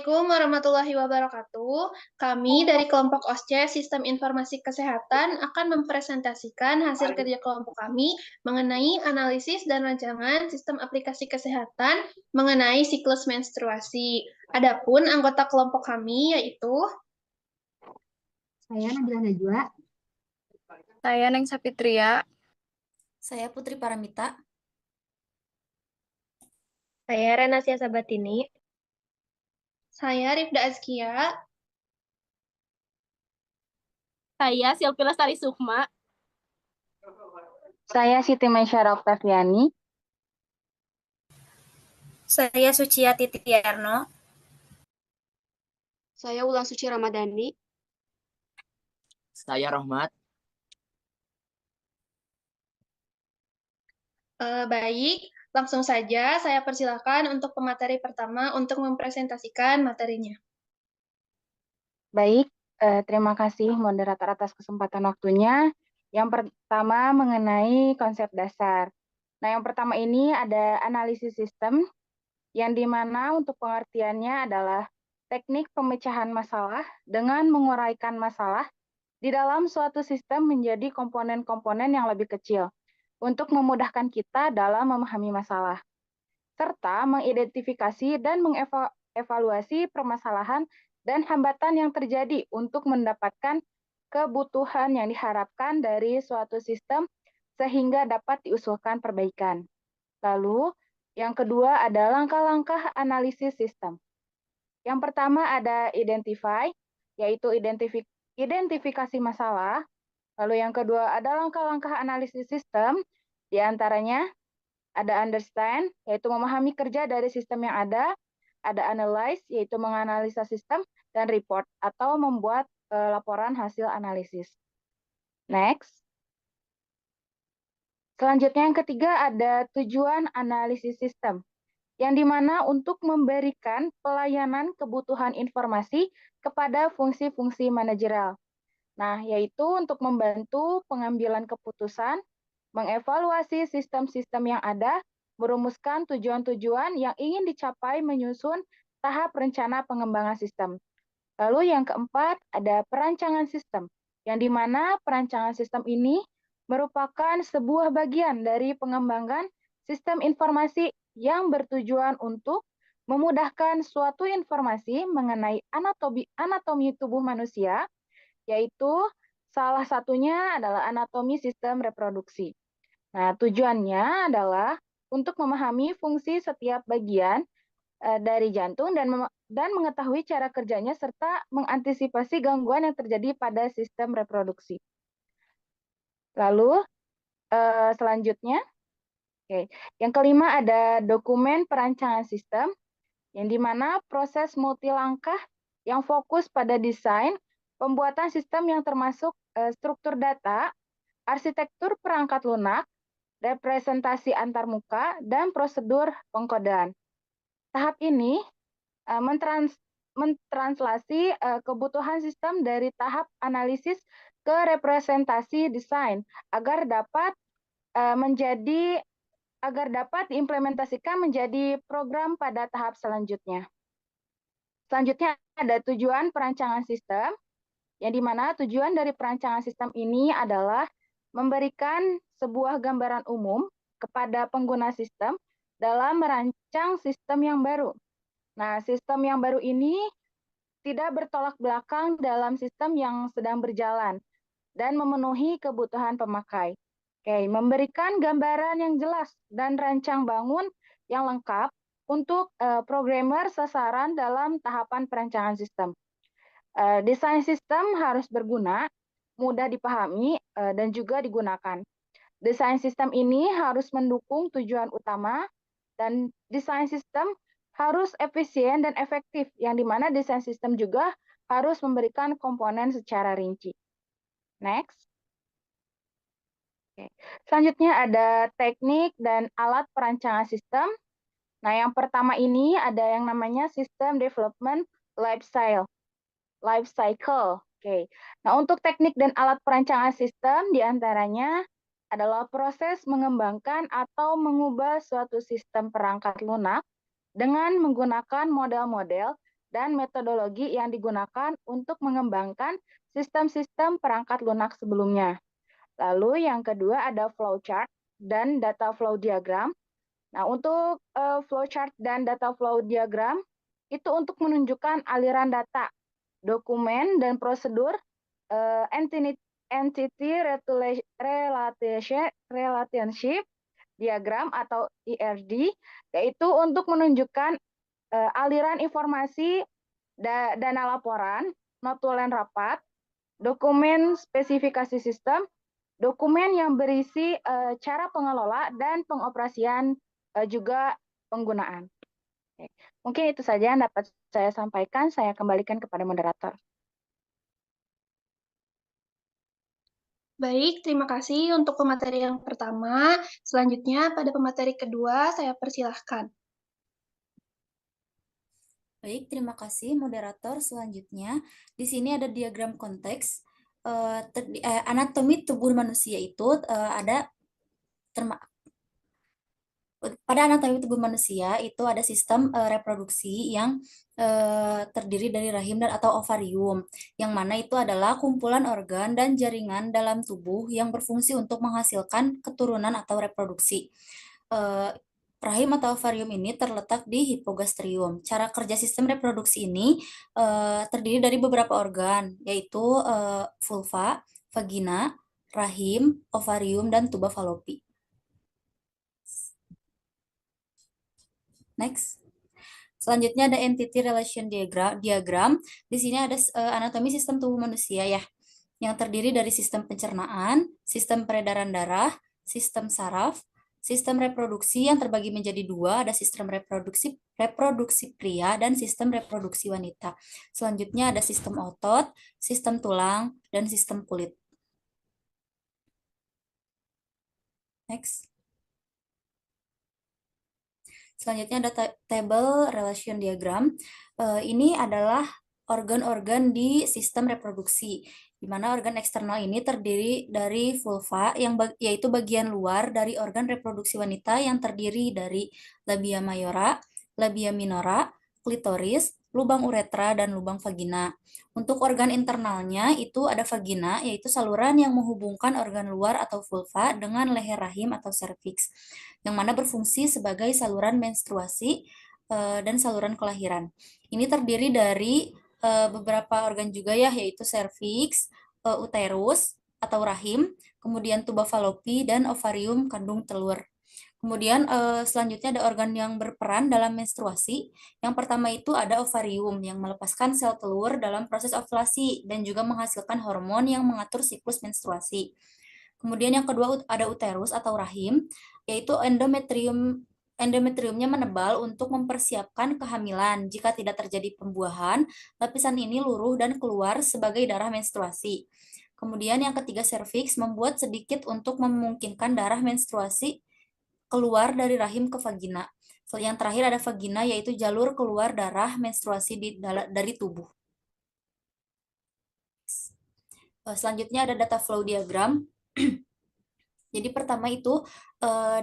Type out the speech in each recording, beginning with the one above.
Assalamualaikum warahmatullahi wabarakatuh. Kami dari kelompok OSCE Sistem Informasi Kesehatan akan mempresentasikan hasil kerja kelompok kami mengenai analisis dan rancangan sistem aplikasi kesehatan mengenai siklus menstruasi. Adapun anggota kelompok kami yaitu Saya Nabila Najwa. Saya Neng Sapitria. Saya Putri Paramita. Saya Renasia Sabatini. saya Rifda Azkia. Saya Silvi Lestari Sukma. Saya Siti Maisyara Oktaviani. Saya Suciati Tiarno. Saya Wulan Suci Ramadhani. Saya Rohmat. Baik, langsung saja saya persilakan untuk pemateri pertama untuk mempresentasikan materinya. Baik, terima kasih moderator atas kesempatan waktunya. Yang pertama mengenai konsep dasar. Nah, yang pertama ini ada analisis sistem, yang dimana untuk pengertiannya adalah teknik pemecahan masalah dengan menguraikan masalah di dalam suatu sistem menjadi komponen-komponen yang lebih kecil untuk memudahkan kita dalam memahami masalah, serta mengidentifikasi dan mengevaluasi permasalahan dan hambatan yang terjadi untuk mendapatkan kebutuhan yang diharapkan dari suatu sistem sehingga dapat diusulkan perbaikan. Lalu, yang kedua ada langkah-langkah analisis sistem. Yang pertama ada identify, yaitu identifikasi masalah. Lalu yang kedua ada langkah-langkah analisis sistem, di antaranya ada understand, yaitu memahami kerja dari sistem yang ada analyze, yaitu menganalisa sistem, dan report, atau membuat laporan hasil analisis. Next. Selanjutnya yang ketiga ada tujuan analisis sistem, yang dimana untuk memberikan pelayanan kebutuhan informasi kepada fungsi-fungsi manajerial. Nah, yaitu untuk membantu pengambilan keputusan, mengevaluasi sistem-sistem yang ada, merumuskan tujuan-tujuan yang ingin dicapai menyusun tahap rencana pengembangan sistem. Lalu yang keempat ada perancangan sistem, yang dimana perancangan sistem ini merupakan sebuah bagian dari pengembangan sistem informasi yang bertujuan untuk memudahkan suatu informasi mengenai anatomi tubuh manusia, yaitu salah satunya adalah anatomi sistem reproduksi. Nah, tujuannya adalah untuk memahami fungsi setiap bagian dari jantung dan mengetahui cara kerjanya serta mengantisipasi gangguan yang terjadi pada sistem reproduksi. Lalu selanjutnya, yang kelima ada dokumen perancangan sistem, yang dimana proses multilangkah yang fokus pada desain, pembuatan sistem yang termasuk struktur data, arsitektur perangkat lunak, representasi antarmuka, dan prosedur pengkodean. Tahap ini mentranslasi kebutuhan sistem dari tahap analisis ke representasi desain agar dapat diimplementasikan menjadi program pada tahap selanjutnya. Selanjutnya ada tujuan perancangan sistem, yang dimana tujuan dari perancangan sistem ini adalah memberikan sebuah gambaran umum kepada pengguna sistem dalam merancang sistem yang baru. Nah, sistem yang baru ini tidak bertolak belakang dalam sistem yang sedang berjalan dan memenuhi kebutuhan pemakai. Memberikan gambaran yang jelas dan rancang bangun yang lengkap untuk programmer sasaran dalam tahapan perancangan sistem. Desain sistem harus berguna, mudah dipahami, dan juga digunakan. Desain sistem ini harus mendukung tujuan utama, dan desain sistem harus efisien dan efektif, yang dimana desain sistem juga harus memberikan komponen secara rinci. Next. Selanjutnya ada teknik dan alat perancangan sistem. Nah, yang pertama ini ada yang namanya System Development Life Cycle. Nah, untuk teknik dan alat perancangan sistem diantaranya adalah proses mengembangkan atau mengubah suatu sistem perangkat lunak dengan menggunakan model-model dan metodologi yang digunakan untuk mengembangkan sistem-sistem perangkat lunak sebelumnya. Lalu yang kedua ada flowchart dan data flow diagram. Nah, untuk flowchart dan data flow diagram itu untuk menunjukkan aliran data, dokumen, dan prosedur entity relationship diagram atau ERD, yaitu untuk menunjukkan aliran informasi dana laporan, notulen rapat, dokumen spesifikasi sistem, dokumen yang berisi cara pengelola dan pengoperasian juga penggunaan. Oke. Mungkin itu saja yang dapat saya sampaikan. Saya kembalikan kepada moderator. Baik, terima kasih untuk pemateri yang pertama. Selanjutnya, pada pemateri kedua, saya persilahkan. Baik, terima kasih moderator. Selanjutnya, di sini ada diagram konteks. Anatomi tubuh manusia itu ada pada anatomi tubuh manusia itu ada sistem reproduksi yang terdiri dari rahim dan atau ovarium, yang mana itu adalah kumpulan organ dan jaringan dalam tubuh yang berfungsi untuk menghasilkan keturunan atau reproduksi. Rahim atau ovarium ini terletak di hipogastrium. Cara kerja sistem reproduksi ini terdiri dari beberapa organ, yaitu vulva, vagina, rahim, ovarium, dan tuba falopi. Next. Selanjutnya ada entity relation diagram. Di sini ada anatomi sistem tubuh manusia ya, yang terdiri dari sistem pencernaan, sistem peredaran darah, sistem saraf, sistem reproduksi yang terbagi menjadi dua, ada sistem reproduksi pria dan sistem reproduksi wanita. Selanjutnya ada sistem otot, sistem tulang, dan sistem kulit. Next. Selanjutnya ada table relation diagram. Ini adalah organ-organ di sistem reproduksi, di mana organ eksternal ini terdiri dari vulva, yaitu bagian luar dari organ reproduksi wanita yang terdiri dari labia mayora, labia minora, klitoris, lubang uretra, dan lubang vagina. Untuk organ internalnya itu ada vagina, yaitu saluran yang menghubungkan organ luar atau vulva dengan leher rahim atau serviks, yang mana berfungsi sebagai saluran menstruasi dan saluran kelahiran. Ini terdiri dari beberapa organ juga ya, yaitu serviks, uterus atau rahim, kemudian tuba falopi, dan ovarium kandung telur. Kemudian selanjutnya ada organ yang berperan dalam menstruasi. Yang pertama itu ada ovarium yang melepaskan sel telur dalam proses ovulasi dan juga menghasilkan hormon yang mengatur siklus menstruasi. Kemudian yang kedua ada uterus atau rahim, yaitu endometriumnya menebal untuk mempersiapkan kehamilan. Jika tidak terjadi pembuahan, lapisan ini luruh dan keluar sebagai darah menstruasi. Kemudian yang ketiga serviks membuat sedikit untuk memungkinkan darah menstruasi keluar dari rahim ke vagina. Yang terakhir ada vagina, yaitu jalur keluar darah menstruasi dari tubuh. Selanjutnya ada data flow diagram. Jadi pertama itu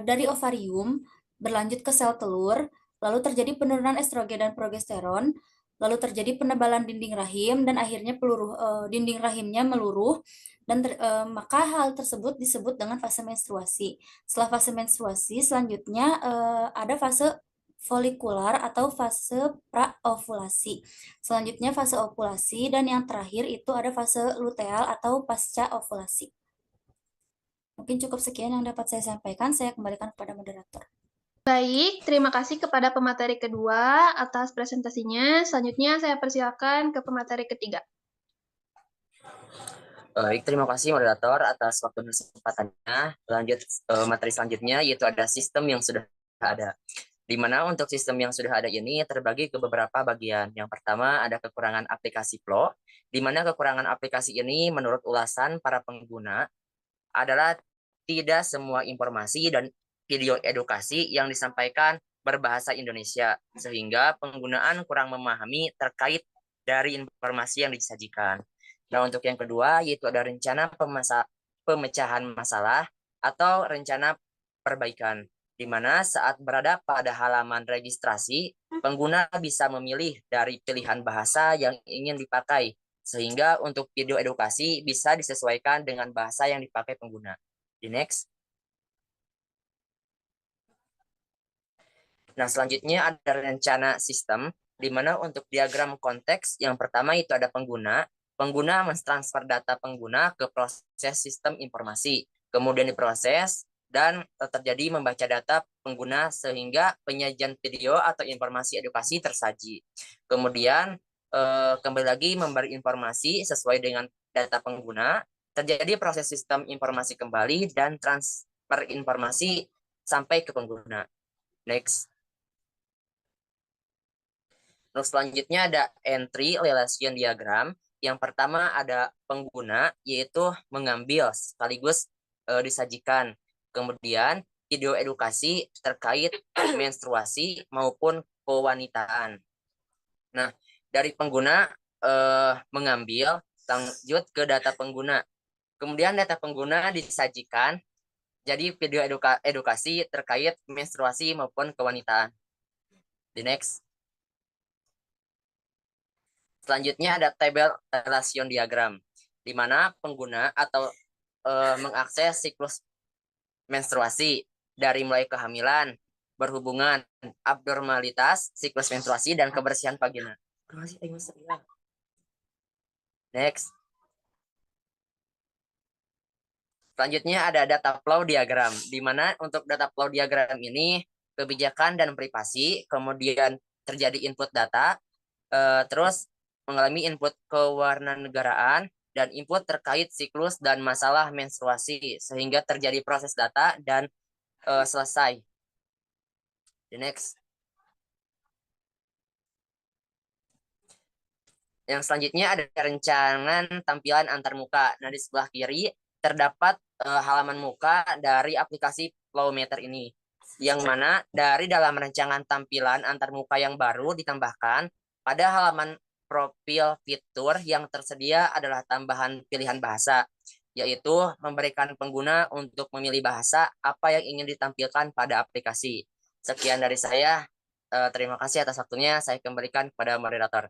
dari ovarium berlanjut ke sel telur, lalu terjadi penurunan estrogen dan progesteron, lalu terjadi penebalan dinding rahim, dan akhirnya dinding rahimnya meluruh, dan maka hal tersebut disebut dengan fase menstruasi. Setelah fase menstruasi, selanjutnya ada fase folikular atau fase praovulasi. Selanjutnya fase ovulasi, dan yang terakhir itu ada fase luteal atau pasca ovulasi. Mungkin cukup sekian yang dapat saya sampaikan. Saya kembalikan kepada moderator. Baik, terima kasih kepada pemateri kedua atas presentasinya. Selanjutnya saya persilakan ke pemateri ketiga. Baik, terima kasih moderator atas waktu dan kesempatannya. Lanjut materi selanjutnya, yaitu ada sistem yang sudah ada. Di mana untuk sistem yang sudah ada ini terbagi ke beberapa bagian. Yang pertama ada kekurangan aplikasi Flow, di mana kekurangan aplikasi ini menurut ulasan para pengguna adalah tidak semua informasi dan video edukasi yang disampaikan berbahasa Indonesia, sehingga penggunaan kurang memahami terkait dari informasi yang disajikan. Nah, untuk yang kedua, yaitu ada rencana pemecahan masalah atau rencana perbaikan, di mana saat berada pada halaman registrasi, pengguna bisa memilih dari pilihan bahasa yang ingin dipakai, sehingga untuk video edukasi bisa disesuaikan dengan bahasa yang dipakai pengguna. Di next. Nah, selanjutnya ada rencana sistem, di mana untuk diagram konteks, yang pertama itu ada pengguna. Pengguna mentransfer data pengguna ke proses sistem informasi, kemudian diproses, dan terjadi membaca data pengguna sehingga penyajian video atau informasi edukasi tersaji. Kemudian kembali lagi memberi informasi sesuai dengan data pengguna, terjadi proses sistem informasi kembali dan transfer informasi sampai ke pengguna. Next. Terus selanjutnya ada entry relation diagram. Yang pertama ada pengguna, yaitu mengambil sekaligus disajikan. Kemudian video edukasi terkait menstruasi maupun kewanitaan. Nah, dari pengguna mengambil, lanjut ke data pengguna. Kemudian data pengguna disajikan, jadi video edukasi terkait menstruasi maupun kewanitaan. Di next. Selanjutnya ada tabel relation diagram, di mana pengguna atau mengakses siklus menstruasi dari mulai kehamilan, berhubungan, abnormalitas, siklus menstruasi, dan kebersihan vagina. Next. Selanjutnya ada data flow diagram, di mana untuk data flow diagram ini kebijakan dan privasi, kemudian terjadi input data, terus mengalami input kewarganegaraan dan input terkait siklus dan masalah menstruasi sehingga terjadi proses data dan selesai. The next. Yang selanjutnya ada rencangan tampilan antarmuka. Nah, di sebelah kiri terdapat halaman muka dari aplikasi Flowmeter ini, yang mana dari dalam rancangan tampilan antarmuka yang baru ditambahkan pada halaman profil fitur yang tersedia adalah tambahan pilihan bahasa, yaitu memberikan pengguna untuk memilih bahasa apa yang ingin ditampilkan pada aplikasi. Sekian dari saya. Terima kasih atas waktunya. Saya kembalikan kepada moderator.